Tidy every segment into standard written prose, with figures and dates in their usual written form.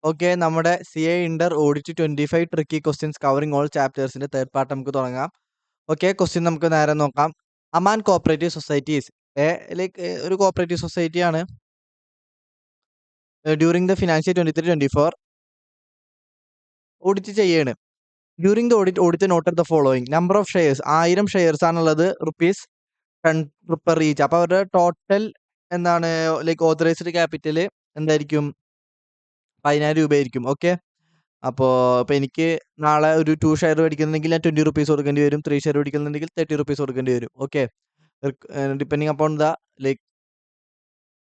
Okay, നമ്മുടെ CA inter audit 25 tricky questions covering all ചാപ്റ്റേഴ്സിന്റെ third part നമുക്ക് തുടങ്ങാം. ഓക്കെ, ക്വസ്റ്റ്യൻ നമുക്ക് നേരെ നോക്കാം. അമാൻ കോപ്പറേറ്റീവ് സൊസൈറ്റീസ് ഒരു കോപ്പറേറ്റീവ് സൊസൈറ്റിയാണ്. ഡ്യൂറിംഗ് ദ ഫിനാൻഷ്യൽ 23-24 ഓഡിറ്റ് ചെയ്യാണ്. During the audit note the following number of shares 1000 shares ആണുള്ളത്, ₹10 പെർ ഈച്ച്. അപ്പോൾ അവരുടെ ടോട്ടൽ എന്താണ് ഓതറൈസ്ഡ് ക്യാപിറ്റൽ എന്തായിരിക്കും? 10,000 രൂപയായിരിക്കും. ഓക്കെ, അപ്പോൾ ഇപ്പം എനിക്ക് നാളെ ഒരു 2 ഷെയർ മേടിക്കുന്നുണ്ടെങ്കിൽ ഞാൻ ₹20 കൊടുക്കേണ്ടി വരും. 3 ഷെയർ മേടിക്കുന്നുണ്ടെങ്കിൽ ₹30 കൊടുക്കേണ്ടി വരും. Okay, depending upon the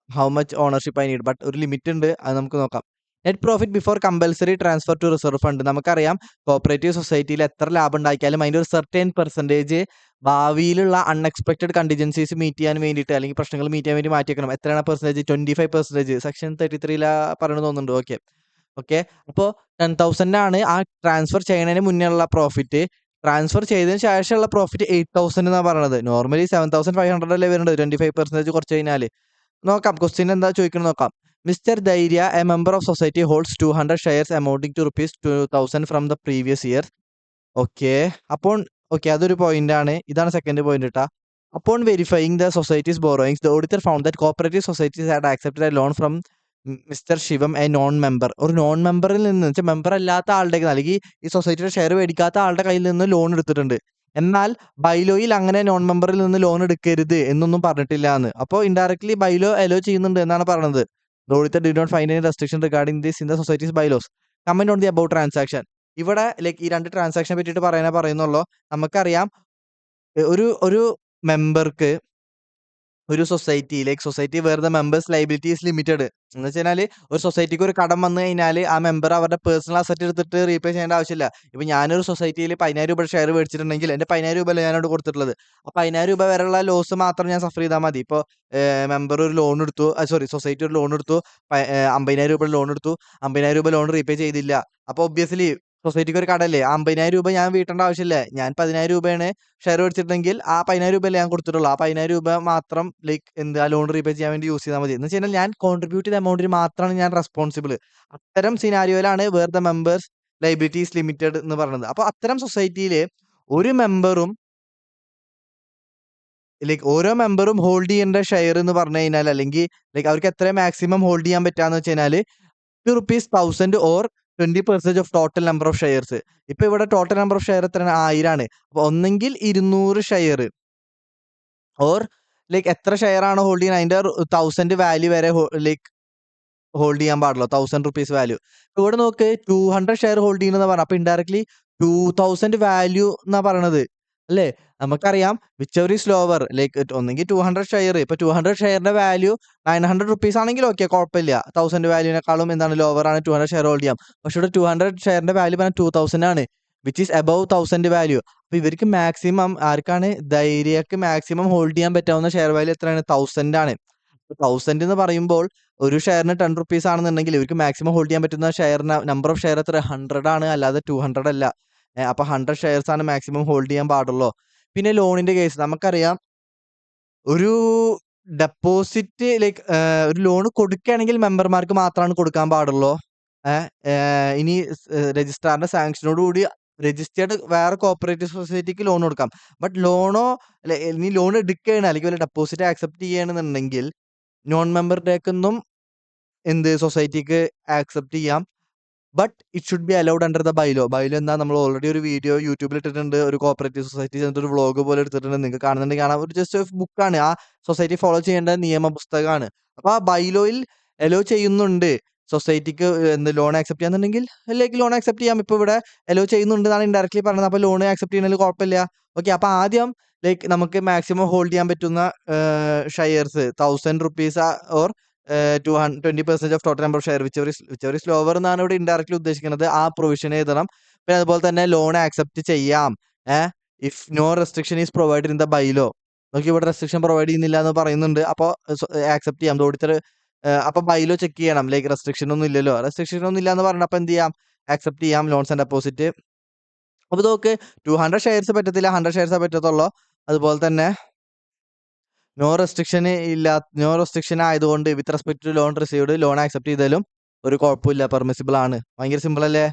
how much ownership I need. But ഒരു ലിമിറ്റ് ഉണ്ട്, അത് നമുക്ക് നോക്കാം. Net profit before compulsory transfer to reserve fund. നമുക്കറിയാം കോപ്പറേറ്റീവ് സൊസൈറ്റിയിൽ എത്ര ലാഭം ഉണ്ടാക്കിയാലും അതിൻ്റെ ഒരു സർട്ടൻ പെർസെൻറ്റേജ് ഭാവിയിലുള്ള അൺഎക്സ്പെക്റ്റഡ് കണ്ടിജൻസീസ് മീറ്റ് ചെയ്യാൻ വേണ്ടിയിട്ട് അല്ലെങ്കിൽ പ്രശ്നങ്ങൾ മീറ്റ് ചെയ്യാൻ വേണ്ടി മാറ്റിവെക്കണം. എത്രയാണ് പെർസെൻറ്റേജ്? 25%. സെക്ഷൻ 33 പറയണമെന്ന് തോന്നുന്നുണ്ട്. ഓക്കെ, അപ്പോൾ 10,000 ആണ് ആ ട്രാൻസ്ഫർ ചെയ്യുന്നതിന് മുന്നേ ഉള്ള പ്രോഫിറ്റ്. ട്രാൻസ്ഫർ ചെയ്തതിന് ശേഷമുള്ള പ്രോഫിറ്റ് 8,000 എന്നാണ് പറയുന്നത്. നോർമലി 7,500 അല്ലേ വരുന്നത് 25% കുറച്ച് കഴിഞ്ഞാൽ. നോക്കാം ക്വസ്റ്റ്യൻ എന്താ ചോദിക്കുന്നത് നോക്കാം. Mister Dhairya, a member of society, holds 200 shares amounting to ₹2,000 from the previous year. Okay, അപ്പോൾ അതൊരു പോയിന്റ് ആണ്. ഇതാണ് സെക്കൻഡ് പോയിന്റ് കേട്ടാ. Upon verifying the society's borrowings, the auditor found that cooperative societies had accepted a loan from mister Shivam, a non member. ഒരു non മെമ്പറിൽ നിന്ന് വെച്ചാൽ member അല്ലാത്ത ആളുടെ അല്ലെങ്കിൽ ഈ സൊസൈറ്റിയുടെ ഷെയർ മേടിക്കാത്ത ആളുടെ കയ്യിൽ നിന്ന് ലോൺ എടുത്തിട്ടുണ്ട്. എന്നാൽ ബൈലോയിൽ അങ്ങനെ നോൺ മെമ്പറിൽ നിന്ന് ലോൺ എടുക്കരുത് എന്നൊന്നും പറഞ്ഞിട്ടില്ല എന്ന്. അപ്പോൾ ഇൻഡയറക്ട്ലി ബൈലോ അലോ ചെയ്യുന്നുണ്ട് എന്നാണ് പറയുന്നത്. The auditor did not find any restriction regarding this in the societies bylaws. Comment on the about transaction. ഇവിടെ ഈ രണ്ട് ട്രാൻസാക്ഷൻ പറ്റിയിട്ട് പറയുന്നുള്ളൂ. നമുക്കറിയാം ഒരു മെമ്പർക്ക് ഒരു society where the members liabilities limited എന്ന് വെച്ചാൽ ഒരു സൊസൈറ്റിക്ക് ഒരു കടം വന്നു കഴിഞ്ഞാൽ ആ മെമ്പർ അവരുടെ പേഴ്സണൽ അസറ്റ് എടുത്തിട്ട് റീപേ ചെയ്യേണ്ട ആവശ്യമില്ല. ഇപ്പം ഞാനൊരു സൊസൈറ്റിയിൽ 10,000 രൂപ ഷെയർ മേടിച്ചിട്ടുണ്ടെങ്കിൽ എൻ്റെ 10,000 രൂപ ഞാനോട് കൊടുത്തിട്ടുള്ളത്. ആ 10,000 രൂപ വരെയുള്ള ലോസ് മാത്രം ഞാൻ സഫർ ചെയ്താൽ മതി. ഇപ്പോൾ മെമ്പർ ഒരു ലോൺ എടുത്തു, സൊസൈറ്റി ഒരു ലോൺ എടുത്തു, 50,000 രൂപ ലോൺ എടുത്തു, 50,000 രൂപ ലോൺ റീപേ ചെയ്തില്ല. അപ്പോൾ ഒബ്വിയസ്ലി സൊസൈറ്റിക്ക് ഒരു കടല്ലേ, ആ 50,000 രൂപ ഞാൻ വീട്ടേണ്ട ആവശ്യമില്ല. ഞാൻ 10,000 രൂപയാണ് ഷെയർ മേടിച്ചിട്ടുണ്ടെങ്കിൽ ആ 10,000 രൂപയല്ലേ ഞാൻ കൊടുത്തിട്ടുള്ളൂ. ആ 10,000 രൂപ മാത്രം ആ ലോൺ റീപേ ചെയ്യാൻ വേണ്ടി യൂസ് ചെയ്താൽ മതി. എന്ന് വെച്ച് കഴിഞ്ഞാൽ ഞാൻ കോൺട്രിബ്യൂട്ട് ചെയ്ത എമൗണ്ടിന് മാത്രമാണ് ഞാൻ റെസ്പോൺസിബിൾ. അത്തരം സിനാരിയോയിലാണ് where the members liabilities limited എന്ന് പറയുന്നത്. അപ്പോൾ അത്തരം സൊസൈറ്റിയിൽ ഒരു മെമ്പറും ഓരോ മെമ്പറും ഹോൾഡ് ചെയ്യേണ്ട ഷെയർ എന്ന് പറഞ്ഞു കഴിഞ്ഞാൽ അല്ലെങ്കിൽ അവർക്ക് എത്ര മാക്സിമം ഹോൾഡ് ചെയ്യാൻ പറ്റാന്ന് വെച്ച് കഴിഞ്ഞാൽ ₹1,000 or 20% of total number of shares. ഇപ്പൊ ഇവിടെ ടോട്ടൽ നമ്പർ ഓഫ് ഷെയർ എത്രയാണ്? 1000 ആണ്. അപ്പൊ ഒന്നെങ്കിൽ 200 ഷെയർ ഓർ എത്ര ഷെയർ ആണ് ഹോൾഡ് ചെയ്യുന്നത് അതിന്റെ 1,000 വാല്യൂ വരെ ഹോൾഡ് ചെയ്യാൻ പാടുള്ളൂ. ₹1,000 വാല്യൂ. ഇവിടെ നോക്ക് 200 ഷെയർ ഹോൾഡ് ചെയ്യുന്നത് പറഞ്ഞു. അപ്പൊ ഇൻഡയറക്ട്ലി 2,000 വാല്യൂ എന്നാ പറയണത് അല്ലേ? നമുക്കറിയാം വിച്ച് എവർ ഈസ് ലോവർ ഒന്നെങ്കിൽ 200 ഷെയർ. ഇപ്പൊ 200 ഷെയറിന്റെ വാല്യൂ ₹900 ആണെങ്കിൽ ഓക്കെ, കുഴപ്പമില്ല. 1,000 വാല്യൂവിനെക്കാളും എന്താണ് ലോവർ ആണ് 200 ഷെയർ ഹോൾഡ് ചെയ്യാം. പക്ഷെ ഇവിടെ 200 ഷെയറിന്റെ വാല്യൂ പറഞ്ഞാൽ 2,000 ആണ്, വിച്ച് ഈസ് അബവ് 1,000 വാല്യൂ. അപ്പൊ ഇവർക്ക് മാക്സിമം ആർക്കാണ്? ധൈര്യക്ക് മാക്സിമം ഹോൾഡ് ചെയ്യാൻ പറ്റാവുന്ന ഷെയർ വാല്യൂ എത്രയാണ്? 1,000 ആണ്. 1,000 എന്ന് പറയുമ്പോൾ ഒരു ഷെയറിന് ₹10 ആണെന്നുണ്ടെങ്കിൽ ഇവർക്ക് മാക്സിമം ഹോൾഡ് ചെയ്യാൻ പറ്റുന്ന ഷെയറിന് നമ്പർ ഓഫ് ഷെയർ എത്ര? 100 ആണ്, അല്ലാതെ 200 അല്ല. അപ്പൊ 100 ഷെയർസ് ആണ് മാക്സിമം ഹോൾഡ് ചെയ്യാൻ പാടുള്ളൂ. പിന്നെ ലോണിന്റെ കേസ് നമുക്കറിയാം. ഒരു ഡെപ്പോസിറ്റ് ഒരു ലോൺ കൊടുക്കുകയാണെങ്കിൽ മെമ്പർമാർക്ക് മാത്രമാണ് കൊടുക്കാൻ പാടുള്ളൂ. ഇനി രജിസ്ട്രാറിന്റെ സാങ്ഷനോട് കൂടി രജിസ്റ്റേർഡ് വേറെ കോപ്പറേറ്റീവ് സൊസൈറ്റിക്ക് ലോൺ കൊടുക്കാം. ബട്ട് ഇനി ലോൺ എടുക്കുകയാണ് അല്ലെങ്കിൽ വല്ല ഡെപ്പോസിറ്റ് ആക്സെപ്റ്റ് ചെയ്യണമെന്നുണ്ടെങ്കിൽ നോൺ മെമ്പറുടേക്കൊന്നും സൊസൈറ്റിക്ക് ആക്സെപ്റ്റ് ചെയ്യാം. But it should be allowed under the bylaw. എന്താ, നമ്മൾ ഓൾറെഡി ഒരു വീഡിയോ യൂട്യൂബിൽ ഇട്ടിട്ടുണ്ട്. ഒരു കോപ്പറേറ്റീവ് സൊസൈറ്റി ഒരു വ്ളോഗ് പോലെ എടുത്തിട്ടുണ്ട്. നിങ്ങൾക്ക് കാണുന്നുണ്ടെങ്കിൽ കാണാം. ഒരു ജസ്റ്റ് ബുക്കാണ്, ആ സൊസൈറ്റി ഫോളോ ചെയ്യേണ്ട നിയമ പുസ്തകമാണ്. അപ്പൊ ആ ബൈലോയിൽ അലോ ചെയ്യുന്നുണ്ട് സൊസൈറ്റിക്ക് ലോൺ ആക്സെപ്റ്റ് ചെയ്യാന്നുണ്ടെങ്കിൽ ലോൺ ആക്സെപ്റ്റ് ചെയ്യാം. ഇപ്പൊ ഇവിടെ അലോ ചെയ്യുന്നുണ്ട് എന്നാണ് ഇൻഡയറക്ട്ലി പറഞ്ഞത്. അപ്പൊ ലോൺ ആക്സെപ്റ്റ് ചെയ്യുന്നതിൽ കുഴപ്പമില്ല. ഓക്കെ, അപ്പൊ ആദ്യം നമുക്ക് മാക്സിമം ഹോൾഡ് ചെയ്യാൻ പറ്റുന്ന shares ₹1,000 or 20% of total number of share which ever is lower എന്നാണ് ഇവിടെ ഇൻഡയറക്ട്ലി ഉദ്ദേശിക്കുന്നത്. ആ പ്രൊവിഷൻ എഴുതണം. പിന്നെ അതുപോലെ തന്നെ ലോൺ ആക്സെപ്റ്റ് ചെയ്യാം if no restriction is provided in the bylaw. നോക്കി, ഇവിടെ റെസ്ട്രിക്ഷൻ പ്രൊവൈഡ് ചെയ്യുന്നില്ല എന്ന് പറയുന്നുണ്ട്. അപ്പോൾ ആക്സെപ്റ്റ് ചെയ്യാം. ഓഡിറ്റർ അപ്പൊ ബൈലോ ചെക്ക് ചെയ്യണം. റെസ്ട്രിക്ഷൻ ഒന്നും ഇല്ലല്ലോ. റെസ്ട്രിക്ഷൻ ഒന്നും ഇല്ല എന്ന് പറഞ്ഞപ്പോൾ എന്ത് ചെയ്യാം? ആക്സെപ്റ്റ് ചെയ്യാം ലോൺസ് ആൻഡ് ഡെപ്പോസിറ്റ്. അപ്പൊ നോക്ക്, 200 ഷെയർസ് പറ്റത്തില്ല, 100 ഷെയർസ് പറ്റത്തുള്ളൂ. അതുപോലെ തന്നെ നോ റെസ്ട്രിക്ഷൻ ആയതുകൊണ്ട് with respect to loan received loan accept ചെയ്താലും ഒരു കുഴപ്പമില്ല, പെർമിസിബിൾ ആണ്. ഭയങ്കര സിമ്പിൾ അല്ലേ?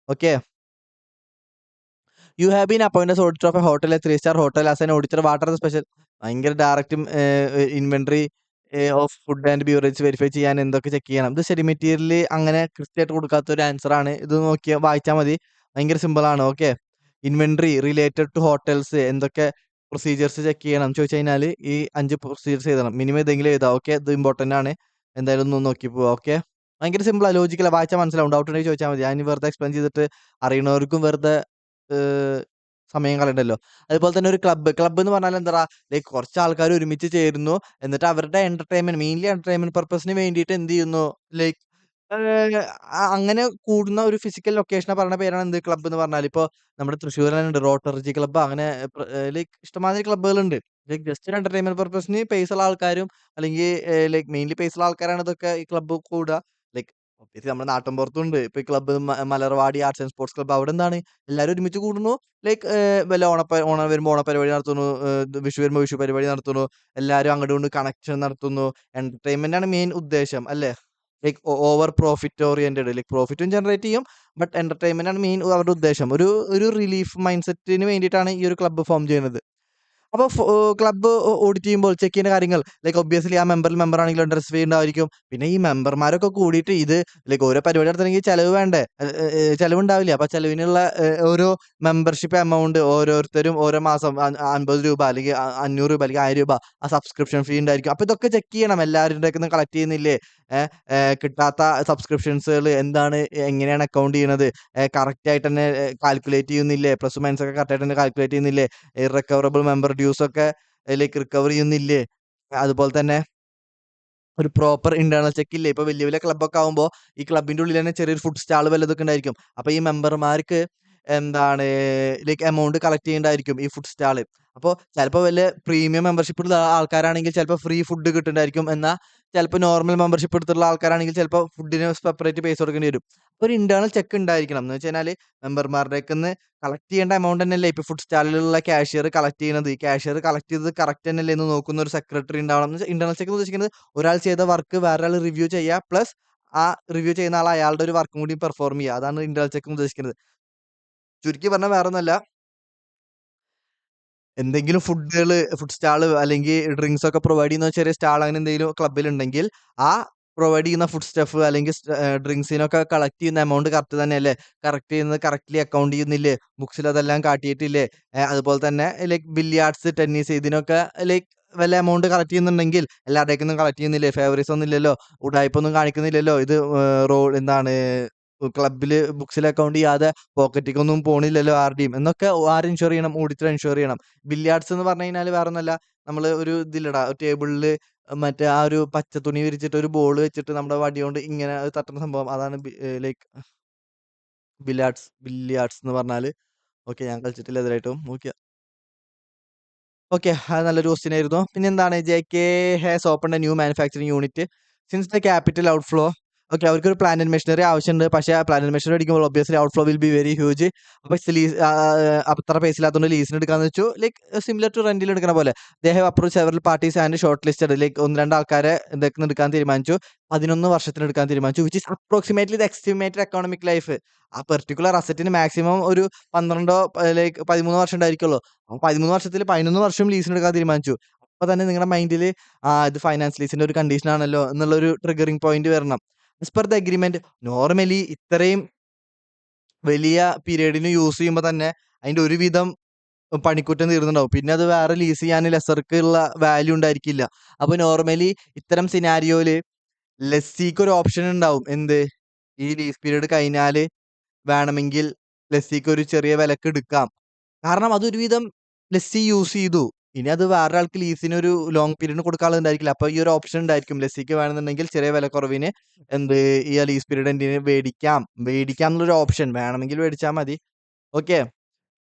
Okay. You have been appointed as auditor of a hotel, a 3-star hotel. As an auditor, what are the special? ഭയങ്കര ഡയറക്റ്റും inventory of food and beverage verify ചെയ്യാൻ എന്തൊക്കെ ചെക്ക് ചെയ്യണം? ഇത് സ്റ്റഡി മെറ്റീരിയൽ അങ്ങനെ കൃത്യമായിട്ട് കൊടുക്കാത്ത ഒരു ആൻസർ ആണ്. ഇത് നോക്കിയാൽ വായിച്ചാൽ മതി. ഭയങ്കര സിമ്പിൾ ആണ്. Okay. Inventory related to hotels എന്തൊക്കെ പ്രൊസീജിയേഴ്സ് ചെക്ക് ചെയ്യണം ചോദിച്ചു കഴിഞ്ഞാൽ ഈ 5 പ്രൊസീജിയേഴ്സ് എഴുതണം. മിനിമം ഏതെങ്കിലും എഴുതാം. ഓക്കെ. ഇത് ഇമ്പോർട്ടന്റ് ആണ്. എന്തായാലും ഒന്ന് നോക്കി പോവാം. ഓക്കെ. ഭയങ്കര സിമ്പിളാ, ലോജിക്കലാ, വായിച്ചാൽ മനസ്സിലാവും. ഡൗട്ട് ഉണ്ടെങ്കിൽ ചോദിച്ചാൽ മതി. ഞാൻ ഇനി വെറുതെ എക്സ്പ്ലെയിൻ ചെയ്തിട്ട് അറിയണവർക്കും വെറുതെ ഏഹ്, സമയം കളയണ്ടല്ലോ. അതുപോലെ തന്നെ ഒരു ക്ലബ്ബ് എന്ന് പറഞ്ഞാൽ എന്താടാ, ലൈക്ക് കുറച്ച് ആൾക്കാർ ഒരുമിച്ച് ചേരുന്നു. എന്നിട്ട് അവരുടെ മെയിൻലി എന്റർടൈൻമെന്റ് പർപ്പസിന് വേണ്ടിയിട്ട് എന്ത് ചെയ്യുന്നു, ലൈക്ക് അങ്ങനെ കൂടുന്ന ഒരു ഫിസിക്കൽ ലൊക്കേഷനെ പറയുന്ന പേരാണ് എന്ത്, ക്ലബ്ബ് എന്ന് പറഞ്ഞാൽ. ഇപ്പൊ നമ്മുടെ തൃശ്ശൂർ തന്നെ ഉണ്ട് റോട്ടർജി ക്ലബ്ബ്, അങ്ങനെ ലൈക്ക് ഇഷ്ടമാതിരി ക്ലബ്ബുകളുണ്ട്. ലൈക്ക് ജസ്റ്റ് ഒരു എന്റർടൈൻമെന്റ് പർപ്പസിന് പൈസയുള്ള ആൾക്കാരും, അല്ലെങ്കിൽ ലൈക്ക് മെയിൻലി പൈസയുള്ള ആൾക്കാരാണ് ഇതൊക്കെ ഈ ക്ലബ്ബ് കൂടുക. ലൈക്ക് ഒബ്വിയസ്ലി നമ്മുടെ നാട്ടിൻപുറത്തുണ്ട് ഇപ്പൊ ഈ club, Malarvadi arts and sports club. അവിടെ എന്താണ്, എല്ലാവരും ഒരുമിച്ച് കൂടുന്നു. ലൈക്ക് വല്ല ഓണം വരുമ്പോൾ ഓണപരിപാടി നടത്തുന്നു, വിഷു വരുമ്പോൾ വിഷു പരിപാടി നടത്തുന്നു. എല്ലാവരും അങ്ങോട്ടും ഇങ്ങോട്ടും കണക്ഷൻ നടത്തുന്നു. എന്റർടൈൻമെന്റ് ആണ് മെയിൻ ഉദ്ദേശം അല്ലേ? Like over profit oriented, like പ്രോഫിറ്റും ജനറേറ്റ് ചെയ്യും, ബട്ട് എന്റർടൈൻമെന്റ് ആണ് മെയിൻ അവരുടെ ഉദ്ദേശം. ഒരു റിലീഫ് മൈൻഡ് സെറ്റിന് വേണ്ടിയിട്ടാണ് ഈ ഒരു ക്ലബ്ബ് ഫോം ചെയ്യുന്നത്. അപ്പൊ ക്ലബ്ബ് ഓഡിറ്റ് ചെയ്യുമ്പോൾ ചെക്ക് ചെയ്യുന്ന കാര്യങ്ങൾ, ലൈക്ക് ഒബ്വിയസ്ലി ആ മെമ്പർ ആണെങ്കിൽ എൻട്രൻസ് ഫീ ഉണ്ടായിരിക്കും. പിന്നെ ഈ മെമ്പർമാരൊക്കെ കൂടിയിട്ട് ഇത് ലൈക്ക് ഓരോ പരിപാടി നടത്തണമെങ്കിൽ ചെലവ് വേണ്ടേ? ചെലവുണ്ടാവില്ല. അപ്പൊ ചെലവിനുള്ള ഓരോ മെമ്പർഷിപ്പ് എമൗണ്ട് ഓരോരുത്തരും ഓരോ മാസം 50 രൂപ അല്ലെങ്കിൽ 500 രൂപ അല്ലെങ്കിൽ 1000 രൂപ ആ സബ്സ്ക്രിപ്ഷൻ ഫീ ഉണ്ടായിരിക്കും. അപ്പൊ ഇതൊക്കെ ചെക്ക് ചെയ്യണം. എല്ലാവരുടെ കളക്ട് ചെയ്യുന്നില്ലേ? കിട്ടാത്ത സബ്സ്ക്രിപ്ഷൻസുകൾ എന്താണ്, എങ്ങനെയാണ് അക്കൗണ്ട് ചെയ്യണത്? കറക്റ്റ് ആയിട്ട് തന്നെ കാൽക്കുലേറ്റ് ചെയ്യുന്നില്ലേ? പ്ലസ് മൈനസ് ഒക്കെ കറക്റ്റ് ആയിട്ട് തന്നെ കാൽക്കുലേറ്റ് ചെയ്യുന്നില്ലേ? ഇറക്കവറബിൾ മെമ്പർ ഡ്യൂസ് ഒക്കെ ലൈക്ക് റിക്കവർ ചെയ്യുന്നില്ലേ? അതുപോലെ തന്നെ ഒരു പ്രോപ്പർ ഇന്റേണൽ ചെക്ക് ഇല്ലേ? ഇപ്പൊ വലിയ വലിയ ക്ലബ്ബൊക്കെ ആവുമ്പോ ഈ ക്ലബിന്റെ ഉള്ളിൽ തന്നെ ചെറിയൊരു ഫുഡ് സ്റ്റാൾ വല്ലതൊക്കെ ഉണ്ടായിരിക്കും. അപ്പൊ ഈ മെമ്പർമാർക്ക് എന്താണ്, ലൈക്ക് എമൗണ്ട് കളക്ട് ചെയ്യേണ്ടതായിരിക്കും ഈ ഫുഡ് സ്റ്റാള്. അപ്പൊ ചിലപ്പോ വല്ല പ്രീമിയം മെമ്പർഷിപ്പ് ഉള്ള ആൾക്കാരാണെങ്കിൽ ചിലപ്പോ ഫ്രീ ഫുഡ് കിട്ടുന്നതായിരിക്കും. എന്നാ ചിലപ്പോ നോർമൽ മെമ്പർഷിപ്പ് എടുത്തുള്ള ആൾക്കാരാണെങ്കിൽ ചിലപ്പോ ഫുഡിന് സെപ്പറേറ്റ് പൈസ കൊടുക്കേണ്ടി വരും. അപ്പൊ ഒരു ഇന്റേണൽ ചെക്ക് ഉണ്ടായിരിക്കണം. എന്ന് വെച്ച് കഴിഞ്ഞാല് മെമ്പർമാരുടെയൊക്കെന്ന് കളക്ട് ചെയ്യേണ്ട എമൗണ്ട് തന്നെയല്ലേ ഇപ്പൊ ഫുഡ് സ്റ്റാളിലുള്ള കാഷ്യർ കളക്ട് ചെയ്യുന്നത്. ഈ കാഷ്യർ കളക്ട് ചെയ്തത് കറക്റ്റ് തന്നെയല്ലേ എന്ന് നോക്കുന്ന ഒരു സെക്രട്ടറി ഉണ്ടാവണം. എന്ന് വെച്ചാൽ ഇന്റേണൽ ചെക്ക് എന്ന് ഉദ്ദേശിക്കുന്നത് ഒരാൾ ചെയ്ത വർക്ക് വേറൊരാൾ റിവ്യൂ ചെയ്യുക, പ്ലസ് ആ റിവ്യൂ ചെയ്യുന്ന ആൾ അയാളുടെ ഒരു വർക്കും കൂടി പെർഫോം ചെയ്യുക. അതാണ് ഇന്റേണൽ ചെക്ക് ഉദ്ദേശിക്കുന്നത്. ചുരുക്കി പറഞ്ഞാൽ വേറൊന്നുമല്ല, എന്തെങ്കിലും ഫുഡ് സ്റ്റാള് അല്ലെങ്കിൽ ഡ്രിങ്ക്സ് ഒക്കെ പ്രൊവൈഡ് ചെയ്യുന്ന ചെറിയ സ്റ്റാൾ അങ്ങനെ എന്തെങ്കിലും ക്ലബ്ബിലുണ്ടെങ്കിൽ ആ പ്രൊവൈഡ് ചെയ്യുന്ന ഫുഡ് സ്റ്റഫ് അല്ലെങ്കിൽ ഡ്രിങ്ക്സിനൊക്കെ കളക്ട് ചെയ്യുന്ന എമൗണ്ട് കറക്റ്റ് തന്നെയല്ലേ? കറക്റ്റ് ചെയ്യുന്നത് കറക്റ്റ്ലി അക്കൗണ്ട് ചെയ്യുന്നില്ലേ? ബുക്സിൽ അതെല്ലാം കാട്ടിയിട്ടില്ലേ? അതുപോലെ തന്നെ ലൈക്ക് ബില്ലിയാർഡ്സ്, ടെന്നീസ് ഇതിനൊക്കെ ലൈക്ക് വല്ല എമൗണ്ട് കളക്ട് ചെയ്യുന്നുണ്ടെങ്കിൽ എല്ലാവരുടെയൊന്നും കളക്ട് ചെയ്യുന്നില്ലേ? ഫേവറീസ് ഒന്നും ഇല്ലല്ലോ, ഉടായിപ്പൊന്നും കാണിക്കുന്നില്ലല്ലോ. ഇത് എന്താണ്, ക്ലബ്ബില് ബുക്സിൽ അക്കൗണ്ട് ചെയ്യാതെ പോക്കറ്റിക്കൊന്നും പോണില്ലല്ലോ ആരുടെയും എന്നൊക്കെ ആര് എൻഷുർ ചെയ്യണം? ഓഡിറ്റർ എൻഷുർ ചെയ്യണം. ബില്ലിയാർഡ്സ് എന്ന് പറഞ്ഞു കഴിഞ്ഞാൽ വേറൊന്നല്ല, നമ്മള് ഒരു ഇതില്ലടാ ടേബിളില് മറ്റേ ആ ഒരു പച്ച തുണി വിരിച്ചിട്ട് ഒരു ബോൾ വെച്ചിട്ട് നമ്മുടെ വടി കൊണ്ട് ഇങ്ങനെ തട്ടുന്ന സംഭവം, അതാണ് ലൈക്ക് ബില്ലിയാർഡ്സ് എന്ന് പറഞ്ഞാല്. ഓക്കെ, ഞാൻ കളിച്ചിട്ടില്ല ഇതുവരെയായിട്ടും. ഓക്കെ. ഓക്കെ. അത് നല്ലൊരു ക്വസ്റ്റ്യൻ ആയിരുന്നു. പിന്നെന്താണ്, JK has opened A new manufacturing unit since the capital outflow. Okay, അവർക്കൊരു പ്ലാന്റ് ആൻഡ് മെഷീനറി ആവശ്യമുണ്ട്. പക്ഷേ ആ പ്ലാന്റ് ആൻഡ് മെഷീനറി അടിക്കുമ്പോൾ obviously outflow will be very huge. അപ്പൊ അത്ര പൈസ ഇല്ലാത്തതുകൊണ്ട് ലീസിന് എടുക്കാന്ന് വെച്ചു. ലൈക്ക് സിമിലർ ടു റെന്റിൽ എടുക്കുന്ന പോലെ. They have approach several parties and short listed. Like 1-2 ആൾക്കാരെ ഇതൊക്കെ എടുക്കാൻ തീരുമാനിച്ചു. 11 വർഷത്തിന് എടുക്കാൻ തീരുമാനിച്ചു. Which is approximately the estimated economic life. ആ പെർട്ടിക്കുലർ അസറ്റിന് മാക്സിമം ഒരു 12 ലൈക്ക് 13 വർഷം ഉണ്ടായിരിക്കുള്ളൂ. അപ്പൊ 13 വർഷത്തിൽ 11 വർഷം ലീസിന് എടുക്കാൻ തീരുമാനിച്ചു. അപ്പൊ തന്നെ നിങ്ങളുടെ മൈൻഡിൽ ഇത് ഫൈനാൻസ് ലീസിന്റെ ഒരു കണ്ടീഷൻ ആണല്ലോ എന്നുള്ള ഒരു ട്രിഗറിംഗ് പോയിന്റ് വരണം. As per the agreement, normally ഇത്രയും വലിയ പീരീഡിന് യൂസ് ചെയ്യുമ്പോൾ തന്നെ അതിന്റെ ഒരുവിധം പണിക്കുറ്റം തീർന്നുണ്ടാവും. പിന്നെ അത് വേറെ ലീസ് ചെയ്യാൻ ലെസർക്ക് ഉള്ള വാല്യൂ ഉണ്ടായിരിക്കില്ല. അപ്പൊ നോർമലി ഇത്തരം സിനാരിയോയില് ലെസ്സിക്ക് ഒരു ഓപ്ഷൻ ഉണ്ടാവും. എന്ത്, ഈ ലീസ് പീരീഡ് കഴിഞ്ഞാല് വേണമെങ്കിൽ ലെസ്സിക്ക് ഒരു ചെറിയ വിലക്ക് എടുക്കാം. കാരണം അതൊരുവിധം ലെസ്സി യൂസ് ചെയ്തു. ഇനി അത് വേറൊരാൾക്ക് ലീസിന് ഒരു ലോങ് പീരീഡിന് കൊടുക്കാനുള്ളതുണ്ടായിരിക്കില്ല. അപ്പൊ ഈ ഒരു ഓപ്ഷൻ ഉണ്ടായിരിക്കും. ലെസ്സിക്ക് വേണമെന്നുണ്ടെങ്കിൽ ചെറിയ വിലക്കുറവിന് എന്ത്, ഈ ലീസ് പീരീഡ് എന്തിന് മേടിക്കാം എന്നുള്ളൊരു ഓപ്ഷൻ വേണമെങ്കിൽ മേടിച്ചാൽ മതി. ഓക്കെ.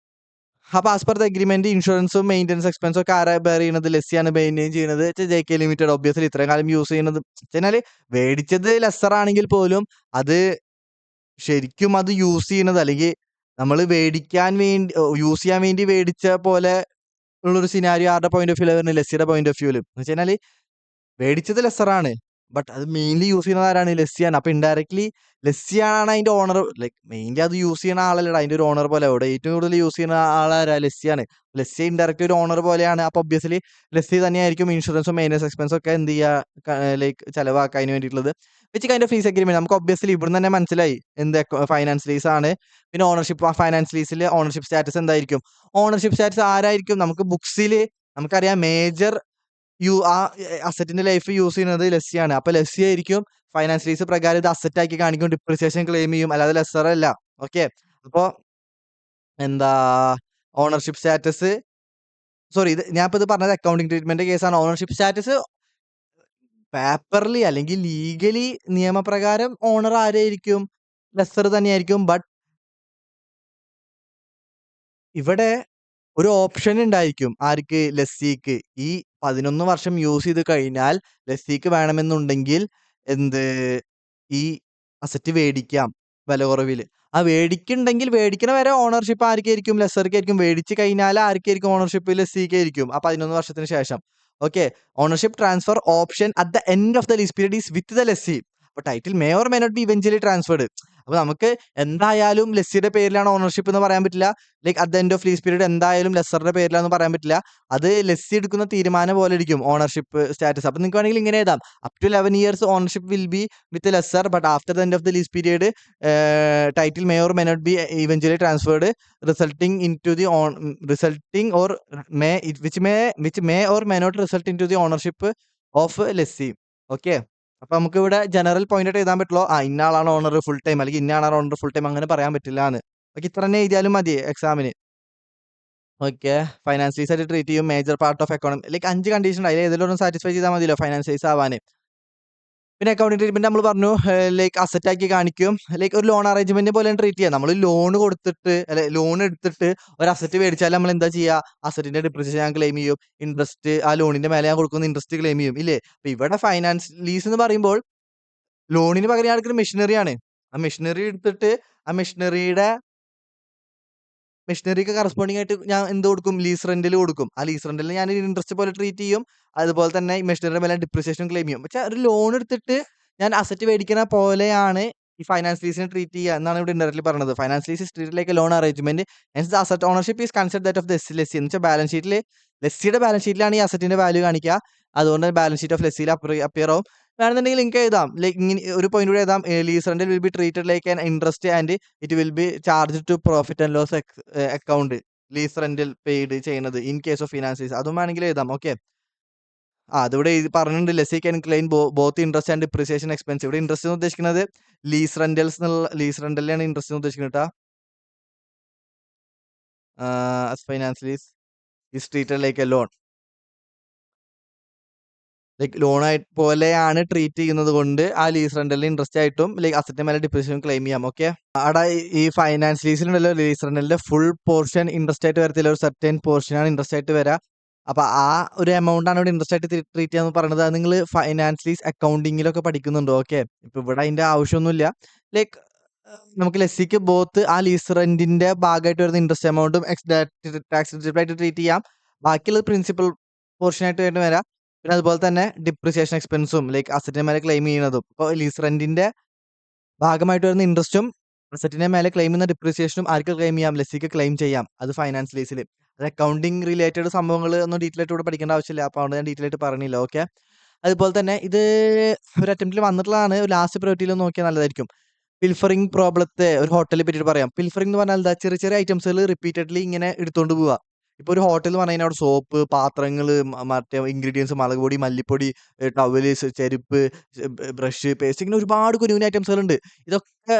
അപ്പൊ ആസ് പെർ ദ അഗ്രിമെന്റ് ഇൻഷുറൻസും മെയിൻ്റെനൻസ് എക്സ്പെൻസും ഒക്കെ ആരാ ബെയർ ചെയ്യുന്നത്? ലെസ്സിയാണ് മെയിൻറ്റെയിൻ ചെയ്യുന്നത്. JK limited. ഒബ്വിയസ്ലി ഇത്രയും കാലം യൂസ് ചെയ്യുന്നത് വെച്ചാല് മേടിച്ചത് ലെസ്സർ ആണെങ്കിൽ പോലും അത് ശരിക്കും അത് യൂസ് ചെയ്യുന്നത്, അല്ലെങ്കിൽ നമ്മൾ യൂസ് ചെയ്യാൻ വേണ്ടി മേടിച്ച പോലെ ഉള്ളൊരു സിനാരിയോ ആരുടെ പോയിന്റ് ഓഫ് വ്യൂല് വരുന്നത്? ലെസ്സിയുടെ പോയിന്റ് ഓഫ് വ്യൂല് എന്ന് വെച്ച് കഴിഞ്ഞാല് മേടിച്ചത് ലെസ്സറാണ്, ബട്ട് അത് മെയിൻലി യൂസ് ചെയ്യുന്നത് ആരാണ്? ലെസ്സിയാണ്. അപ്പൊ ഇൻഡയറക്ട്ലി ലെസ്സിയാണ് അതിന്റെ ഓണർ. ലൈക് മെയിൻലി അത് യൂസ് ചെയ്യുന്ന ആളല്ലടാ അതിന്റെ ഒരു ഓണർ പോലെ. അവിടെ ഏറ്റവും കൂടുതൽ യൂസ് ചെയ്യുന്ന ആളാരാ? ലെസ്സിയാണ്. ലെസ്സി ഇൻഡയറക്റ്റ് ഒരു ഓണർ പോലെയാണ്. അപ്പൊ ഒബ്വിയസ്ലി ലെസ്സി തന്നെയായിരിക്കും ഇൻഷുറൻസും മെയിൻ്റനൻസ് എക്സ്പെൻസും ഒക്കെ എന്ത് ചെയ്യുക, ലൈക്ക് ചെലവാക്കാൻ അതിന് വേണ്ടിയിട്ടുള്ളത്. Which kind of lease agreement നമുക്ക് ഒബ്വിയസ്ലി ഇവിടുന്ന് തന്നെ മനസ്സിലായി എന്ത് ഫൈനാൻസ് ലീസ് ആണ്. പിന്നെ ഓണർഷിപ്പ്, ഫൈനാൻസ് ലീസിൽ ഓണർഷിപ്പ് സ്റ്റാറ്റസ് എന്തായിരിക്കും? ഓണർഷിപ്പ് സ്റ്റാറ്റസ് ആരായിരിക്കും? നമുക്ക് ബുക്സിൽ നമുക്കറിയാം മേജർ ആ അസറ്റിന്റെ ലൈഫ് യൂസ് ചെയ്യുന്നത് ലെസ്സിയാണ്. അപ്പൊ ലെസ്സി ആയിരിക്കും ഫൈനാൻസ് ലീസ് പ്രകാരം ഇത് അസറ്റ് ആക്കി കാണിക്കും, ഡിപ്രിസിയേഷൻ ക്ലെയിം ചെയ്യും, അല്ലാതെ ലെസ്സർ അല്ല. ഓക്കെ. അപ്പൊ എന്താ ഓണർഷിപ്പ് സ്റ്റാറ്റസ്, സോറി ഇത് ഞാൻ ഇപ്പൊ ഇത് പറഞ്ഞത് അക്കൗണ്ടിങ് ട്രീറ്റ്മെന്റ് കേസാണ്. ഓണർഷിപ്പ് സ്റ്റാറ്റസ് പേപ്പർലി അല്ലെങ്കിൽ ലീഗലി നിയമപ്രകാരം ഓണർ ആരായിരിക്കും? ലെസ്സർ തന്നെയായിരിക്കും. ബട്ട് ഇവിടെ ഒരു ഓപ്ഷൻ ഉണ്ടായിരിക്കും ആർക്ക്? ലെസ്സിക്ക്. ഈ 11 വർഷം യൂസ് ചെയ്ത് കഴിഞ്ഞാൽ ലെസ്സിക്ക് വേണമെന്നുണ്ടെങ്കിൽ എന്ത് ഈ അസറ്റ് വേടിക്കാം വില കുറവില്. ആ വേടിക്കുന്നുണ്ടെങ്കിൽ വേടിക്കണ വരെ ഓണർഷിപ്പ് ആർക്കായിരിക്കും? ലെസ്സർക്കായിരിക്കും. വേടിച്ച് കഴിഞ്ഞാൽ ആർക്കായിരിക്കും ഓണർഷിപ്പ്? ലെസ്സിക്കായിരിക്കും. ആ 11 വർഷത്തിന് ശേഷം. Okay. Ownership transfer option at the end of the lease period is with the lessee. അപ്പൊ title may or may not be eventually transferred. അപ്പൊ നമുക്ക് എന്തായാലും ലെസ്സിയുടെ പേരിലാണ് ഓണർഷിപ്പ് എന്ന് പറയാൻ പറ്റില്ല. Like at the end of lease period എന്തായാലും ലെസ്സറുടെ പേരിലാന്ന് പറയാൻ പറ്റില്ല. അത് ലെസ്സി എടുക്കുന്ന തീരുമാനം പോലെ ഇരിക്കും ഓണർഷിപ്പ് സ്റ്റാറ്റസ്. അപ്പൊ നിങ്ങൾക്ക് വേണമെങ്കിൽ ഇങ്ങനെ എഴുതാം: up to 11 years ownership will be with lessor, but after the end of the lease period title may or may not be eventually transferred resulting in to the resulting or may which may or may not result in to the ownership of lessee. Okay. അപ്പൊ നമുക്ക് ഇവിടെ general point ആയിട്ട് എഴുതാൻ പറ്റുള്ളൂ, ഇന്ന ആളാണ് owner full time, അല്ലെങ്കിൽ ഇന്ന ആളാണ് ഓണർ ഫുൾ ടൈം, അങ്ങനെ പറയാൻ പറ്റില്ല എന്ന്. ഓക്കെ. ഇത്ര തന്നെ എഴുതിയാലും മതി എക്സാമിന്. ഓക്കെ. ഫൈനാൻസ് ലീസ് ആയിട്ട് ട്രീറ്റ് ചെയ്യും. Major part of economy, like 5 condition അതിൽ ഏതെങ്കിലും സാറ്റിസ്ഫൈ ചെയ്താൽ മതിയല്ലോ ഫൈനാൻസ് ലീസ് ആവാൻ. പിന്നെ അക്കൗണ്ടിങ് ട്രീറ്റ്മെന്റ് നമ്മൾ പറഞ്ഞു, ലൈക്ക് അസറ്റ് ആക്കി കാണിക്കും. ലൈക്ക് ഒരു ലോൺ അറേഞ്ച്മെന്റ് പോലെ ട്രീറ്റ് ചെയ്യാം. നമ്മൾ ലോൺ കൊടുത്തിട്ട് അല്ലെ ലോൺ എടുത്തിട്ട് ഒരു അസറ്റ് മേടിച്ചാൽ നമ്മൾ എന്താ ചെയ്യുക? അസറ്റിന്റെ ഡിപ്രിസിയേഷൻ ഞാൻ ക്ലെയിം ചെയ്യും, ഇൻട്രസ്റ്റ് ആ ലോണിന്റെ മേലെ ഞാൻ കൊടുക്കുന്ന ഇൻട്രസ്റ്റ് ക്ലെയിം ചെയ്യും, ഇല്ലേ? അപ്പൊ ഇവിടെ ഫൈനാൻസ് ലീസ് എന്ന് പറയുമ്പോൾ ലോണിന് പകരം ഞാൻ എടുക്കുന്ന മെഷീനറിയാണ്. ആ മെഷീനറി എടുത്തിട്ട് ആ മെഷീനറിക്ക് കറസ്പോണ്ടിങ് ആയിട്ട് ഞാൻ എന്ത് കൊടുക്കും? ലീസ് റെന്റിൽ കൊടുക്കും. ആ ലീസ് റെന്റിൽ ഞാൻ ഇൻട്രസ്റ്റ് പോലെ ട്രീറ്റ് ചെയ്യും. അതുപോലെ തന്നെ ഈ മെഷീനറിയുടെ മേലെ ഡിപ്രിസിയേഷൻ ക്ലെയിം ചെയ്യും. പക്ഷെ ഒരു ലോൺ എടുത്തിട്ട് ഞാൻ അസറ്റ് മേടിക്കുന്ന പോലെയാണ് ഈ ഫൈനാൻസ് ലീസിനെ ട്രീറ്റ് ചെയ്യുക എന്നാണ് ഇവിടെ ഇൻഡയറക്ട്ലി പറഞ്ഞത്. Finance lease is treated like a loan arrangement and the asset ownership is considered that of the lessee. എന്ന് വെച്ചാൽ ബാലൻസ് ഷീറ്റിൽ ലെസ്സിയുടെ ബാലൻസ് ഷീറ്റിലാണ് ഈ അസറ്റിന്റെ വാല്യൂ കാണിക്കുക. അതുകൊണ്ട് ബാലൻസ് ഷീറ്റ് ഓഫ് ലെസ്സിയിൽ അപ്പിയർ ആവും. വേണമെന്നുണ്ടെങ്കിൽ നിങ്ങൾക്ക് എഴുതാം, ലൈക്ക് ഇങ്ങനെ ഒരു പോയിന്റ് കൂടെ എഴുതാം: lease rental will be treated like an interest and it will be charge to profit and loss account. Lease rental paid ചെയ്യുന്നത് in case of finance lease, അതും വേണമെങ്കിൽ എഴുതാം. ഓക്കെ. അതിവിടെ പറഞ്ഞിട്ടുണ്ട്: lessee can claim both interest and depreciation expense. ഇവിടെ interest എന്ന് ഉദ്ദേശിക്കുന്നത് lease rentals എന്നുള്ള ലീസ് റെന്റലിലാണ് ഇൻട്രസ്റ്റ് എന്ന് ഉദ്ദേശിക്കുന്നത് കേട്ടോ. Finance lease is treated like a loan, like ലോണായിട്ട് പോലെയാണ് ട്രീറ്റ് ചെയ്യുന്നത് കൊണ്ട് ആ ലീസ് റെന്റലിന് ഇൻട്രസ്റ്റ് ആയിട്ടും ലൈക്ക് അസറ്റിന്റെ മേലെ ഡിപ്രിസിയേഷൻ ക്ലെയിം ചെയ്യാം. ഓക്കെ. അവിടെ ഈ ഫൈനാൻസ് ലീസിലുണ്ടല്ലോ ലീസ് റെന്റലിന്റെ ഫുൾ പോർഷൻ ഇൻട്രസ്റ്റ് ആയിട്ട് വരത്തില്ല, ഒരു സർട്ടൻ പോർഷനാണ് ഇൻട്രസ്റ്റ് ആയിട്ട് വരിക. അപ്പൊ ആ ഒരു എമൗണ്ട് ആണ് ഇവിടെ ഇൻട്രസ്റ്റ് ആയിട്ട് ട്രീറ്റ് ചെയ്യാന്ന് പറയുന്നത്. അത് നിങ്ങൾ ഫൈനാൻസ് ലീസ് അക്കൗണ്ടിങ്ങിലൊക്കെ പഠിക്കുന്നുണ്ടോ? ഓക്കെ. ഇപ്പൊ ഇവിടെ അതിന്റെ ആവശ്യമൊന്നുമില്ല. ലൈക്ക് നമുക്ക് ലെസ്സിക്ക് ബോത്ത് ആ ലീസ് റെന്റിന്റെ ഭാഗമായിട്ട് വരുന്ന ഇൻട്രസ്റ്റ് എമൗണ്ടും ടാക്സ് ആയിട്ട് ട്രീറ്റ് ചെയ്യാം. ബാക്കിയുള്ളത് പ്രിൻസിപ്പൽ പോർഷൻ ആയിട്ട് വേണ്ടി വരാം. പിന്നെ അതുപോലെ തന്നെ ഡിപ്രിസിയേഷൻ എക്സ്പെൻസും ലൈക്ക് അസറ്റിന്റെ മേലെ ക്ലെയിം ചെയ്യുന്നതും. ഇപ്പോൾ ലീസ് റെന്റിന്റെ ഭാഗമായിട്ട് വരുന്ന ഇൻട്രസ്റ്റും അസറ്റിന്റെ മേലെ ക്ലെയിം ചെയ്യുന്ന ഡിപ്രിസിയേഷനും ആർക്ക് ക്ലെയിം ചെയ്യാം? ലെസ്സിക്ക് ക്ലെയിം ചെയ്യാം. അത് ഫൈനാൻസ് ലീസിൽ. അത് അക്കൗണ്ടിങ് റിലേറ്റഡ് സംഭവങ്ങൾ ഒന്നും ഡീറ്റെയിൽ ആയിട്ട് ഇവിടെ പഠിക്കേണ്ട ആവശ്യമില്ല. അപ്പോൾ അതുകൊണ്ട് ഞാൻ ഡീറ്റെയിൽ ആയിട്ട് പറഞ്ഞില്ല. ഓക്കെ. അതുപോലെ തന്നെ ഇത് ഒരു അറ്റംപ്റ്റിൽ വന്നിട്ടുള്ളതാണ്. ലാസ്റ്റ് പ്രയോറിറ്റിയിൽ നോക്കിയാൽ നല്ലതായിരിക്കും. പിൽഫറിംഗ് പ്രോബ്ലത്തെ ഒരു ഹോട്ടലിനെ പറ്റിയിട്ട് പറയാം. പിൽഫറിംഗ് എന്ന് പറഞ്ഞാൽ എന്താ? ചെറിയ ചെറിയ ഐറ്റംസുകൾ റിപ്പീറ്റഡ്ലി ഇങ്ങനെ എടുത്തുകൊണ്ട് പോവുക. ഇപ്പൊ ഒരു ഹോട്ടൽ എന്ന് പറഞ്ഞു കഴിഞ്ഞാൽ അവിടെ സോപ്പ്, പാത്രങ്ങള്, മറ്റേ ഇൻഗ്രീഡിയൻസ്, മുളക് പൊടി, മല്ലിപ്പൊടി, ടവല്, ചെരുപ്പ്, ബ്രഷ്, പേസ്റ്റ്, ഇങ്ങനെ ഒരുപാട് കുഞ്ഞു ഐറ്റംസുകൾ ഉണ്ട്. ഇതൊക്കെ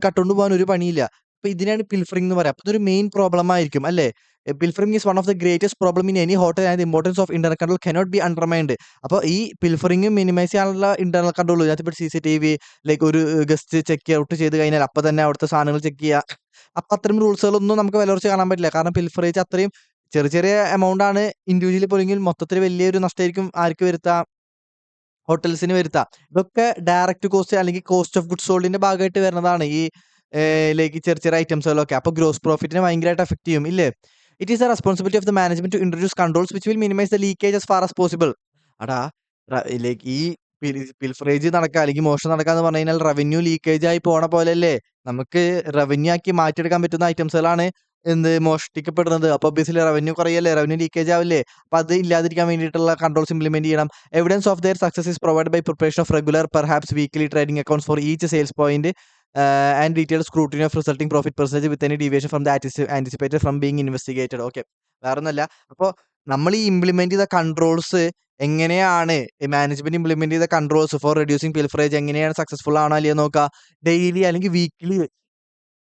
കട്ടുകൊണ്ട് പോകാൻ ഒരു പണിയില്ല. അപ്പൊ ഇതിനാണ് പിൽഫറിംഗ് എന്ന് പറയാം. അപ്പൊ ഇതൊരു മെയിൻ പ്രോബ്ലം ആയിരിക്കും അല്ലേ? Pilfering is one of the greatest problem in any hotel and the importance of internal control cannot be undermined. അപ്പോൾ ഈ പിൽഫറിംഗ് മിനിമൈസ് ചെയ്യാനുള്ള ഇന്റർണൽ കൺട്രോൾ, അതിപ്പോൾ CCTV, ലൈക്ക് ഒരു ഗസ്റ്റ് ചെക്ക് ഔട്ട് ചെയ്ത് കഴിഞ്ഞാൽ അപ്പൊ തന്നെ അവിടുത്തെ സാധനങ്ങൾ ചെക്ക് ചെയ്യുക. അപ്പൊ അത്തരം റൂൾസുകളൊന്നും നമുക്ക് വില കുറച്ച് കാണാൻ പറ്റില്ല. കാരണം പിൽഫർ ചെയ്ത് അത്രയും ചെറിയ ചെറിയ എമൗണ്ട് ആണ് ഇൻഡിവിജ്വലി പോലെങ്കിൽ മൊത്തത്തിൽ വലിയൊരു നഷ്ടമായിരിക്കും ആർക്ക് വരുത്താം? ഹോട്ടൽസിന് വരുത്താം. ഇതൊക്കെ ഡയറക്റ്റ് കോസ്റ്റ് അല്ലെങ്കിൽ കോസ്റ്റ് ഓഫ് ഗുഡ്സ് സോൾഡിന്റെ ഭാഗമായിട്ട് വരുന്നതാണ് ഈ ലൈക്ക് ചെറിയ ചെറിയ ഐറ്റംസുകളൊക്കെ. അപ്പൊ ഗ്രോസ് പ്രോഫിറ്റിനെ ഭയങ്കരമായിട്ട് എഫക്ട് ചെയ്യും, ഇല്ലേ? It is the responsibility of the management to introduce controls which will minimise the leakage as far as possible. അടാ ലൈക്ക് ഈ പിൽഫറേജ് നടക്കുക അല്ലെങ്കിൽ മോഷണം നടക്കുക എന്ന് പറഞ്ഞു കഴിഞ്ഞാൽ റവന്യൂ ലീക്കേജ് ആയി പോണ പോലെയല്ലേ. നമുക്ക് റവന്യൂ ആക്കി മാറ്റിയെടുക്കാൻ പറ്റുന്ന ഐറ്റംസുകളാണ് എന്ത് മോഷ്ടിക്കപ്പെടുന്നത്. അപ്പോൾ ഒബ്വിയസ്ലി റവന്യൂ കുറയല്ലേ, റവന്യൂ ലീക്കേജ് ആവില്ലേ. അപ്പോൾ അത് ഇല്ലാതിരിക്കാൻ വേണ്ടിയിട്ടുള്ള കൺട്രോൾസ് ഇംപ്ലിമെന്റ് ചെയ്യണം. Evidence of their success is provide by preparation of regular perhaps weekly trading accounts for each sales point and detailed scrutiny of resulting profit percentage with any deviation from the anticipated from being investigated. Okay, വേറെ ഒന്നുമല്ല. അപ്പോൾ നമ്മൾ ഈ implement ചെയ്ത controls എങ്ങനെയാണ് management implement ചെയ്ത controls for reducing pilferage എങ്ങനെയാണ് successful ആണോ അല്ലയോ നോക്കുക. ഡെയിലി അല്ലെങ്കിൽ വീക്ക്ലി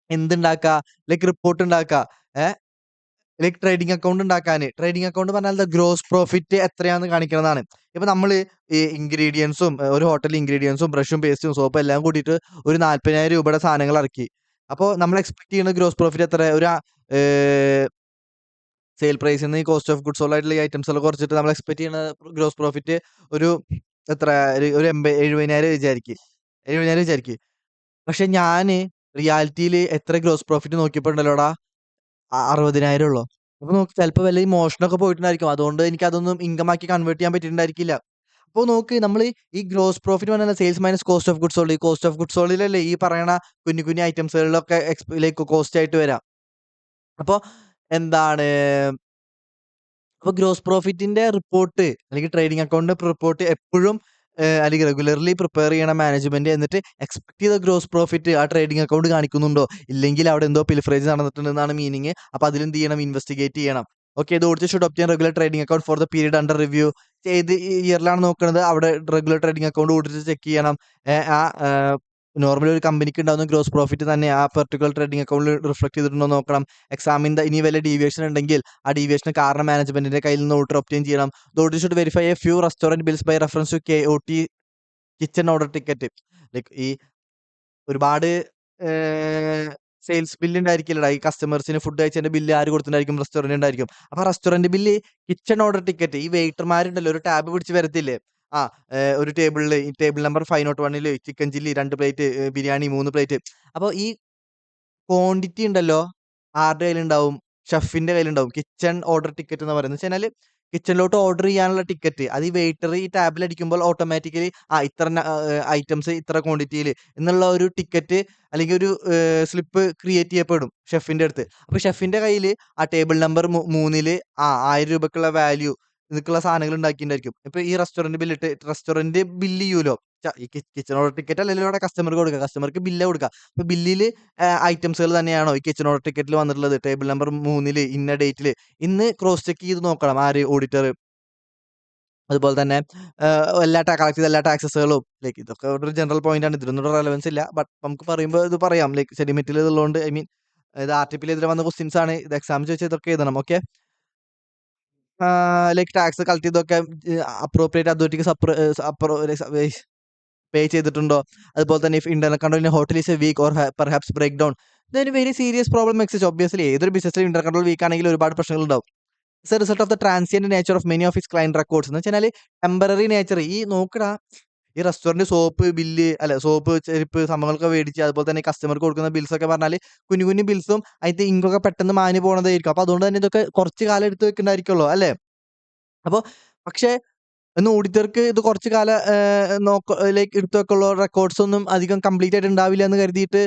എന്തുണ്ടാക്കുക, ലൈക്ക് റിപ്പോർട്ട് ഉണ്ടാക്കുക. ലൈക്ക് ട്രേഡിംഗ് അക്കൗണ്ട് ഉണ്ടാക്കാന്. ട്രേഡിംഗ് അക്കൗണ്ട് പറഞ്ഞാൽ ഗ്രോസ് പ്രോഫിറ്റ് എത്രയാണെന്ന് കാണിക്കുന്നതാണ്. ഇപ്പൊ നമ്മൾ ഈ ഇൻഗ്രീഡിയൻസും ഒരു ഹോട്ടലിൽ ഇൻഗ്രീഡിയൻസും ബ്രഷും പേസ്റ്റും സോപ്പും എല്ലാം കൂട്ടിയിട്ട് ഒരു 40,000 രൂപയുടെ സാധനങ്ങൾ ഇറക്കി. അപ്പോൾ നമ്മൾ എക്സ്പെക്ട് ചെയ്യുന്ന ഗ്രോസ് പ്രോഫിറ്റ് എത്ര? ഒരു സെയിൽ പ്രൈസിൽ നിന്ന് ഈ കോസ്റ്റ് ഓഫ് ഗുഡ്സ് സോൾഡ് ആയിട്ടുള്ള ഈ ഐറ്റംസ് എല്ലാം കുറച്ചിട്ട് നമ്മൾ എക്സ്പെക്ട് ചെയ്യുന്ന ഗ്രോസ് പ്രോഫിറ്റ് ഒരു എത്ര, ഒരു 70,000 വിചാരിക്കും. 70,000 വിചാരിക്കും. പക്ഷെ ഞാൻ റിയാലിറ്റിയിൽ എത്ര ഗ്രോസ് പ്രോഫിറ്റ് നോക്കിയപ്പോണ്ടല്ലോടാ, 60,000 ഉള്ളൂ. അപ്പൊ നോക്ക്, ചിലപ്പോൾ വല്ല ഈ മോഷണമൊക്കെ പോയിട്ടുണ്ടായിരിക്കും. അതുകൊണ്ട് എനിക്ക് അതൊന്നും ഇൻകം ആക്കി കൺവേർട്ട് ചെയ്യാൻ പറ്റിയിട്ടുണ്ടായിരിക്കില്ല. അപ്പോൾ നോക്ക്, നമ്മൾ ഈ ഗ്രോസ് പ്രോഫിറ്റ് പറഞ്ഞാൽ sales minus cost of goods sold. ഈ കോസ്റ്റ് ഓഫ് ഗുഡ്സ് സോൾഡിലല്ലേ ഈ പറയണ കുഞ്ഞു കുഞ്ഞു ഐറ്റംസുകളിലൊക്കെ ലൈക്ക് കോസ്റ്റ് ആയിട്ട് വരാം. അപ്പോൾ എന്താണ്, അപ്പോൾ ഗ്രോസ് പ്രോഫിറ്റിന്റെ റിപ്പോർട്ട് അല്ലെങ്കിൽ ട്രേഡിംഗ് അക്കൗണ്ട് റിപ്പോർട്ട് എപ്പോഴും അല്ലെങ്കിൽ റെഗുലർലി പ്രിപ്പയർ ചെയ്യണം മാനേജ്മെന്റ്. എന്നിട്ട് എക്സ്പെക്ട് ചെയ്ത ഗ്രോസ് പ്രോഫിറ്റ് ആ ട്രേഡിംഗ് അക്കൗണ്ട് കാണിക്കുന്നുണ്ടോ, ഇല്ലെങ്കിൽ അവിടെ എന്തോ പിൽഫറേജ് നടന്നിട്ടുണ്ടെന്നാണ് മീനിങ്. അപ്പോൾ അതിലെന്ത് ചെയ്യണം, ഇൻവെസ്റ്റിഗേറ്റ് ചെയ്യണം. Okay, the auditor should obtain regular trading account for the period under review. ഏത് ഇയറിലാണ് നോക്കുന്നത്, അവിടെ regular trading account audit check ചെയ്യണം. ആ നോർമലി ഒരു കമ്പനിക്ക് ഉണ്ടാകുന്ന ഗ്രോസ് പ്രോഫിറ്റ് തന്നെ ആ പെർട്ടിക്കുലർ ട്രേഡിംഗ് അക്കൗണ്ടിൽ റിഫ്ലക്ട് ചെയ്തിട്ടുണ്ടോ നോക്കണം. എക്സാമിൻ ഇനി വല്ല ഡീവിയേഷൻ ഉണ്ടെങ്കിൽ ആ ഡീവിയേഷന് കാരണം മാനേജ്മെന്റിന്റെ കയ്യിൽ നിന്ന് ഓർഡർ ഒബ്റ്റെയിൻ ചെയ്യണം. The auditor should verify a few restaurant bills by reference to KOT kitchen order ticket. Like ഈ ഒരുപാട് സെയിൽസ് ബില്ല് ഉണ്ടായിരിക്കില്ലടാ, ഈ കസ്റ്റമേഴ്സിന് ഫുഡ് കഴിച്ചതിന്റെ ബില്ല് ആര് കൊടുത്തിട്ടുണ്ടായിരിക്കും, റെസ്റ്റോറന്റ് ഉണ്ടായിരിക്കും. അപ്പൊ restaurant bill, kitchen order ticket, ഈ വെയിറ്റർമാരുണ്ടല്ലോ ഒരു ടാബ് പിടിച്ച് വരത്തില്ലേ, ഒരു ടേബിളിൽ ഈ table number 501 chicken chilli 2 plate, biryani 3 plate. അപ്പോൾ ഈ ക്വാണ്ടിറ്റി ഉണ്ടല്ലോ ആരുടെ കയ്യിലുണ്ടാവും, ഷെഫിന്റെ കയ്യിലുണ്ടാവും. കിച്ചൺ ഓർഡർ ടിക്കറ്റ് എന്ന് പറയുന്നത് വെച്ചാൽ കിച്ചണിലോട്ട് ഓർഡർ ചെയ്യാനുള്ള ടിക്കറ്റ്. അത് ഈ വെയിറ്റർ ഈ ടാബിൽ അടിക്കുമ്പോൾ ഓട്ടോമാറ്റിക്കലി ഇത്ര ഐറ്റംസ് ഇത്ര ക്വാണ്ടിറ്റിയിൽ എന്നുള്ള ഒരു ടിക്കറ്റ് അല്ലെങ്കിൽ ഒരു സ്ലിപ്പ് ക്രിയേറ്റ് ചെയ്യപ്പെടും ഷെഫിന്റെ അടുത്ത്. അപ്പൊ ഷെഫിന്റെ കയ്യിൽ ആ ടേബിൾ നമ്പർ 3 1000 രൂപക്കുള്ള വാല്യൂ ഇതൊക്കെയുള്ള സാധനങ്ങൾ ഉണ്ടാക്കിയിട്ടുണ്ടായിരിക്കും. ഇപ്പൊ ഈ റെസ്റ്റോറന്റ് ബില്ലിട്ട് റെസ്റ്റോറന്റ് ബില്ല് ചെയ്യൂലോ, ഈ കിച്ചൺ ഓർഡർ ടിക്കറ്റ് അല്ലല്ലോ ഇവിടെ കസ്റ്റമർക്ക് കൊടുക്കുക, കസ്റ്റമർക്ക് ബില്ല് കൊടുക്കുക. അപ്പൊ ബില്ലിൽ ഐറ്റംസുകൾ തന്നെയാണോ ഈ കിച്ചൺ ഓർഡർ ടിക്കറ്റിൽ വന്നിട്ടുള്ളത്, ടേബിൾ നമ്പർ 3 ഇന്ന ഡേറ്റിൽ ഇന്ന് ക്രോസ് ചെക്ക് ചെയ്ത് നോക്കണം ആര്, ഓഡിറ്റർ. അതുപോലെ തന്നെ എല്ലാ കളക്ട് ചെയ്ത എല്ലാ ടാക്സസുകളും, ലൈക്ക് ഇതൊക്കെ ഒരു ജനറൽ പോയിന്റ് ആണ്, ഇതിനൊന്നും റെലവൻസ് ഇല്ല. ബട്ട് നമുക്ക് പറയുമ്പോൾ ഇത് പറയാം, ലൈക്ക് സെഡിമെന്റിൽ ഇതുള്ളതുകൊണ്ട്. ഐ മീൻ ഇത് ആർട്ടിപ്പിൽ എതിരെ വന്ന ക്വസ്റ്റ്യൻസ് ആണ്, ഇത് എക്സാം ചോദിച്ചാൽ ഇതൊക്കെ എഴുതണം. ഓക്കെ, ലൈക്ക് ടാക്സ് കളക്ട് ചെയ്തൊക്കെ അപ്രോപ്രിയേറ്റ് അതോറിറ്റിക്ക് പേ ചെയ്തിട്ടുണ്ടോ. അതുപോലെ തന്നെ if internal control in hotel is a weak or perhaps break down, ഇതൊരു very serious problem exist. Obviously ഏതൊരു ബിസിനസ്സിൽ ഇന്റർണൽ കൺട്രോൾ വീക്ക് ആണെങ്കിൽ ഒരുപാട് പ്രശ്നങ്ങൾ ഉണ്ടാവും. It's a result of the transient nature of many of his client records. എന്ന് വെച്ചാൽ temporary nature. ഈ നോക്കടാ, ഈ റെസ്റ്റോറന്റ് സോപ്പ് ബില്ല് സോപ്പ് ചെരുപ്പ് സംഭവങ്ങളൊക്കെ മേടിച്ച് അതുപോലെ തന്നെ കസ്റ്റമർക്ക് കൊടുക്കുന്ന ബിൽസ് ഒക്കെ പറഞ്ഞാൽ കുഞ്ഞു കുഞ്ഞു ബിൽസും അതിന്റെ ഇങ്കൊക്കെ പെട്ടെന്ന് മാഞ്ഞു പോകണതായിരിക്കും. അപ്പൊ അതുകൊണ്ട് തന്നെ ഇതൊക്കെ കുറച്ച് കാലം എടുത്ത് വെക്കുന്നതായിരിക്കുമല്ലോ അല്ലേ. അപ്പോൾ പക്ഷേ ഓഡിറ്റർക്ക് ഇത് കുറച്ച് കാലം ലൈക്ക് എടുത്തു വെക്കുള്ള റെക്കോർഡ്സ് ഒന്നും അധികം കംപ്ലീറ്റ് ആയിട്ട് ഉണ്ടാവില്ല എന്ന് കരുതിയിട്ട്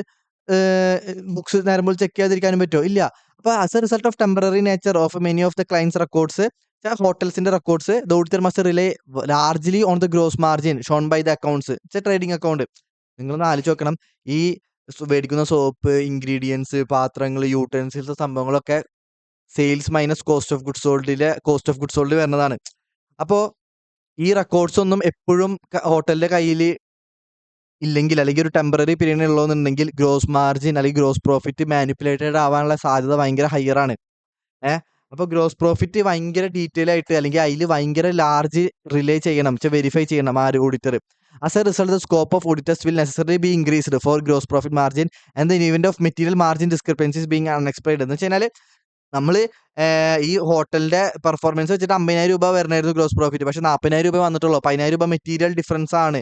ബുക്സ് നേരമ്പോൾ ചെക്ക് ചെയ്യാതിരിക്കാനും പറ്റുമോ, ഇല്ല. അപ്പൊ as a result of temporary nature of many of the clients records, ഹോട്ടൽസിന്റെ records, the auditor must rely largely on the gross margin shown by the accounts. Trading account നിങ്ങളൊന്ന് ആലോചിച്ച് നോക്കണം. ഈ മേടിക്കുന്ന സോപ്പ്, ഇൻഗ്രീഡിയൻസ്, പാത്രങ്ങൾ, യൂട്ടൻസിൽസ് സംഭവങ്ങളൊക്കെ sales minus cost of goods sold വരുന്നതാണ്. അപ്പോൾ ഈ റെക്കോർഡ്സ് ഒന്നും എപ്പോഴും ഹോട്ടലിന്റെ കയ്യിൽ ഇല്ലെങ്കിൽ, അല്ലെങ്കിൽ ഒരു ടെമ്പററി പീരീഡ് ഉള്ളതെന്നുണ്ടെങ്കിൽ ഗ്രോസ് മാർജിൻ അല്ലെങ്കിൽ ഗ്രോസ് പ്രോഫിറ്റ് മാനിപ്പുലേറ്റഡ് ആവാനുള്ള സാധ്യത ഭയങ്കര ഹയർ ആണ്. അപ്പോൾ ഗ്രോസ് പ്രോഫിറ്റ് ഭയങ്കര ഡീറ്റെയിൽ ആയിട്ട് അല്ലെങ്കിൽ അതിൽ ഭയങ്കര ലാർജ് റിലേ ചെയ്യണം, വെരിഫൈ ചെയ്യണം ആ ഒരു auditor. As a result the scope of auditors will necessary be increased for gross profit margin and the event of material margin discrepancies being unexpected. എന്ന് വെച്ചാൽ നമ്മൾ ഈ ഹോട്ടലിന്റെ പെർഫോമൻസ് വെച്ചിട്ട് 50,000 രൂപ വരണമായിരുന്നു ഗ്രോസ് പ്രോഫിറ്റ്, പക്ഷെ 40,000 രൂപ വന്നിട്ടുള്ളൂ. 10,000 രൂപ മെറ്റീരിയൽ ഡിഫറൻസ് ആണ്.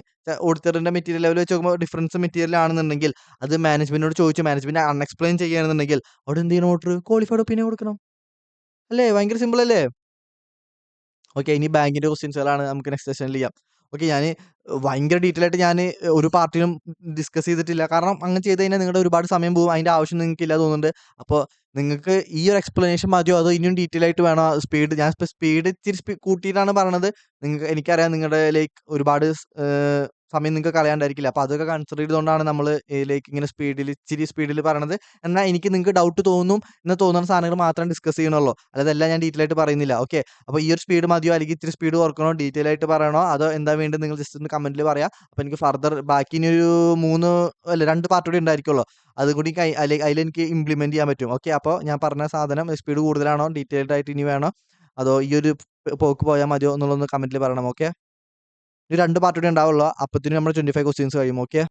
ഓഡിറ്ററിന്റെ മെറ്റീരിയൽ ലെവൽ വെച്ച് നോക്കുമ്പോൾ ഡിഫറൻസ് മെറ്റീരിയൽ ആണെന്നുണ്ടെങ്കിൽ അത് മാനേജ്മെന്റിനോട് ചോദിച്ചു മാനേജ്മെന്റ് അൺഎക്സ്പ്ലെയിൻ ചെയ്യുകയാണെന്നുണ്ടെങ്കിൽ അവിടെ എന്ത് ചെയ്യണം, ഓർഡർ ക്വാളിഫൈഡ് ഒപ്പീനിയൻ കൊടുക്കണം. അല്ലേ, ഭയങ്കര സിമ്പിൾ അല്ലേ. ഓക്കെ, ഇനി ബാങ്കിന്റെ ക്വസ്റ്റ്യൻസുകളാണ് നമുക്ക് നെക്സ്റ്റ് സെഷനിൽ ചെയ്യാം. ഓക്കെ. ഞാന് ഭയങ്കര ഡീറ്റെയിൽ ആയിട്ട് ഞാന് ഒരു പാർട്ടിലും ഡിസ്കസ് ചെയ്തിട്ടില്ല. കാരണം അങ്ങനെ ചെയ്ത് കഴിഞ്ഞാൽ നിങ്ങളുടെ ഒരുപാട് സമയം പോകും. അതിന്റെ ആവശ്യം നിങ്ങൾക്കില്ല തോന്നുന്നുണ്ട്. അപ്പോൾ നിങ്ങൾക്ക് ഈ ഒരു എക്സ്പ്ലനേഷൻ മതിയോ? അതോ ഇനിയും ഡീറ്റെയിൽ ആയിട്ട് വേണോ? ഞാൻ ഇപ്പൊ സ്പീഡ് ഇച്ചിരി കൂട്ടിയിട്ടാണ് പറയണത്. എനിക്കറിയാം നിങ്ങളുടെ ലൈക്ക് ഒരുപാട് സമയം നിങ്ങൾക്ക് കളയാണ്ടായിരിക്കില്ല. അപ്പൊ അതൊക്കെ കൺസിഡർ ചെയ്തുകൊണ്ടാണ് നമ്മള് ലൈക്ക് ഇങ്ങനെ ഇച്ചിരി സ്പീഡിൽ പറയണത്. എന്നാൽ നിങ്ങൾക്ക് ഡൗട്ട് തോന്നും എന്ന് തോന്നുന്ന സാധനങ്ങൾ മാത്രം ഡിസ്കസ് ചെയ്യണുള്ളൂ. അല്ലാതെ എല്ലാം ഞാൻ ഡീറ്റെയിൽ ആയിട്ട് പറയുന്നില്ല. ഓക്കെ. അപ്പോൾ ഈ ഒരു സ്പീഡ് മതിയോ? അല്ലെങ്കിൽ ഇത്തിരി സ്പീഡ് കുറക്കണോ? ഡീറ്റെയിൽ ആയിട്ട് പറയണോ? അതോ എന്താ വേണ്ടത് നിങ്ങൾ ജസ്റ്റ് ഒന്ന് കമന്റിൽ പറയാം. അപ്പോൾ എനിക്ക് ഫർദർ ബാക്കി ഇനി ഒരു 2 പാർട്ട് കൂടി ഉണ്ടായിരിക്കുള്ളൂ. അതുകൂടി അതിലെനിക്ക് ഇംപ്ലിമെന്റ് ചെയ്യാൻ പറ്റും. ഓക്കെ. അപ്പോൾ ഞാൻ പറഞ്ഞ സാധനം സ്പീഡ് കൂടുതലാണോ? ഡീറ്റെയിൽഡ് ആയിട്ട് ഇനി വേണോ? അതോ ഈ ഒരു പോക്ക് പോയാൽ മതിയോ എന്നുള്ളതൊന്ന് കമന്റിൽ പറയണം. ഓക്കെ. ഇനി 2 പാർട്ട് കൂടി ഉണ്ടാവുള്ളൂ. അപ്പത്തിന് നമ്മൾ 25 ക്വസ്റ്റ്യൻസ് കഴിയും. ഓക്കെ.